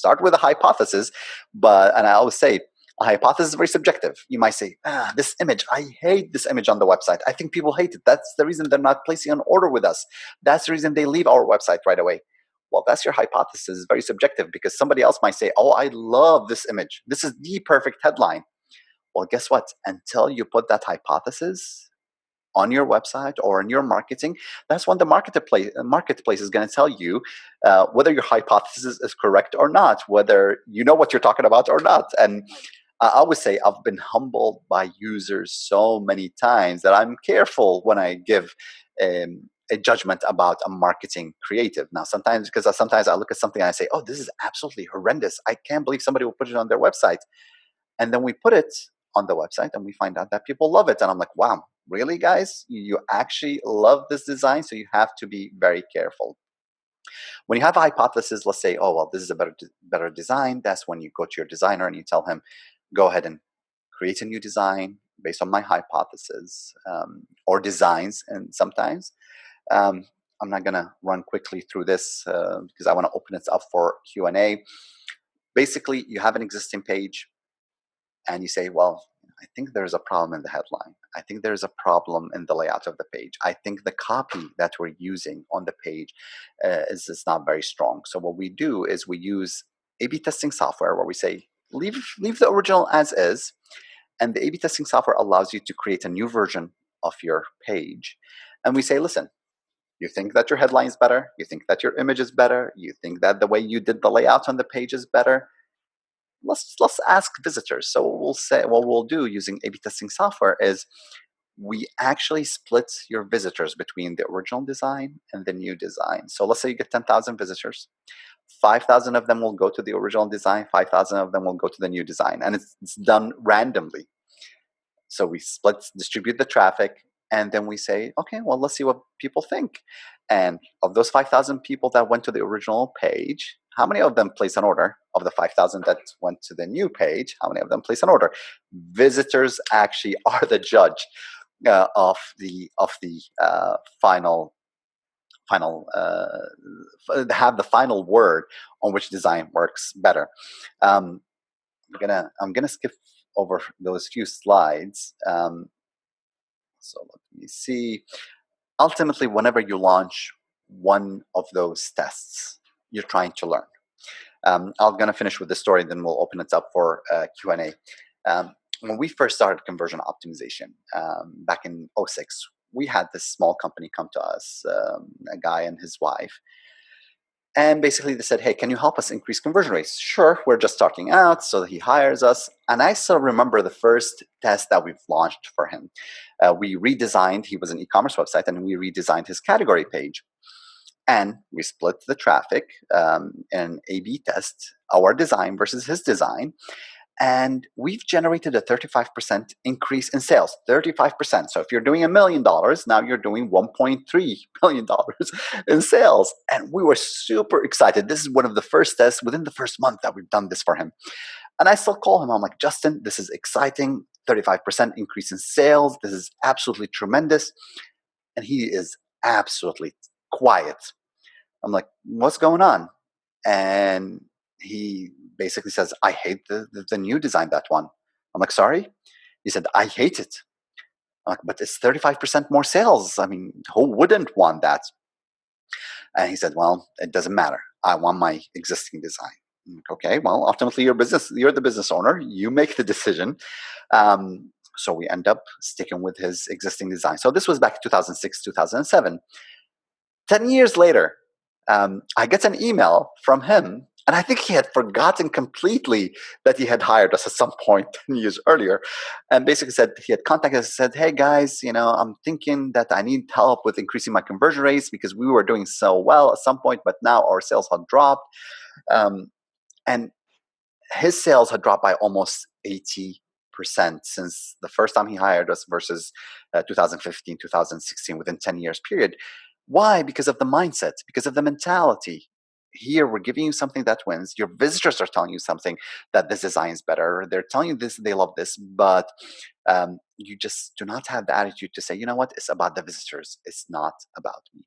start with a hypothesis, and I always say, a hypothesis is very subjective. You might say, this image, I hate this image on the website. I think people hate it. That's the reason they're not placing an order with us. That's the reason they leave our website right away. Well, that's your hypothesis. It's very subjective, because somebody else might say, oh, I love this image. This is the perfect headline. Well, guess what? Until you put that hypothesis on your website or in your marketing, that's when the marketplace is going to tell you whether your hypothesis is correct or not, whether you know what you're talking about or not. And I always say I've been humbled by users so many times that I'm careful when I give a judgment about a marketing creative. Now, sometimes I look at something and I say, oh, this is absolutely horrendous. I can't believe somebody will put it on their website. And then we put it on the website and we find out that people love it. And I'm like, wow, really, guys? You actually love this design? So you have to be very careful. When you have a hypothesis, let's say, oh, well, this is a better design. That's when you go to your designer and you tell him, go ahead and create a new design based on my hypothesis, or designs. And sometimes I'm not going to run quickly through this because I want to open it up for Q&A. Basically, you have an existing page and you say, well, I think there's a problem in the headline. I think there's a problem in the layout of the page. I think the copy that we're using on the page is not very strong. So what we do is we use A/B testing software where we say, leave the original as is. And the A/B testing software allows you to create a new version of your page. And we say, listen, you think that your headline is better? You think that your image is better? You think that the way you did the layout on the page is better? Let's ask visitors. So what we'll do using A/B testing software is we actually split your visitors between the original design and the new design. So let's say you get 10,000 visitors. 5,000 of them will go to the original design. 5,000 of them will go to the new design. And it's done randomly. So we distribute the traffic. And then we say, okay, well, let's see what people think. And of those 5,000 people that went to the original page, how many of them place an order? Of the 5,000 that went to the new page, how many of them place an order? Visitors actually are the judge of the final have the final word on which design works better. I'm gonna skip over those few slides. So let me see. Ultimately, whenever you launch one of those tests, you're trying to learn. I'm going to finish with the story, then we'll open it up for Q&A. When we first started conversion optimization back in 2006, we had this small company come to us, a guy and his wife. And basically they said, hey, can you help us increase conversion rates? Sure, we're just starting out. So he hires us. And I still remember the first test that we've launched for him. We redesigned, he was an e-commerce website, and we redesigned his category page. And we split the traffic in A/B test, our design versus his design. And we've generated a 35% increase in sales, 35%. So if you're doing $1 million, now you're doing $1.3 million in sales. And we were super excited. This is one of the first tests within the first month that we've done this for him. And I still call him. I'm like, Justin, this is exciting. 35% increase in sales. This is absolutely tremendous. And he is absolutely quiet. I'm like, what's going on? And he basically says, I hate the new design, that one. I'm like, sorry? He said, I hate it. I'm like, but it's 35% more sales. I mean, who wouldn't want that? And he said, well, it doesn't matter. I want my existing design. I'm like, okay, well, ultimately you're the business owner. You make the decision. So we end up sticking with his existing design. So this was back in 2006, 2007. 10 years later, I get an email from him, and I think he had forgotten completely that he had hired us at some point 10 years earlier, and basically said he had contacted us and said, hey guys, I'm thinking that I need help with increasing my conversion rates because we were doing so well at some point, but now our sales have dropped. And his sales had dropped by almost 80% since the first time he hired us versus 2015, 2016, within 10 years period. Why? Because of the mindset, because of the mentality. Here, we're giving you something that wins. Your visitors are telling you something, that this design is better. They're telling you this, they love this, but you just do not have the attitude to say, you know what, it's about the visitors. It's not about me.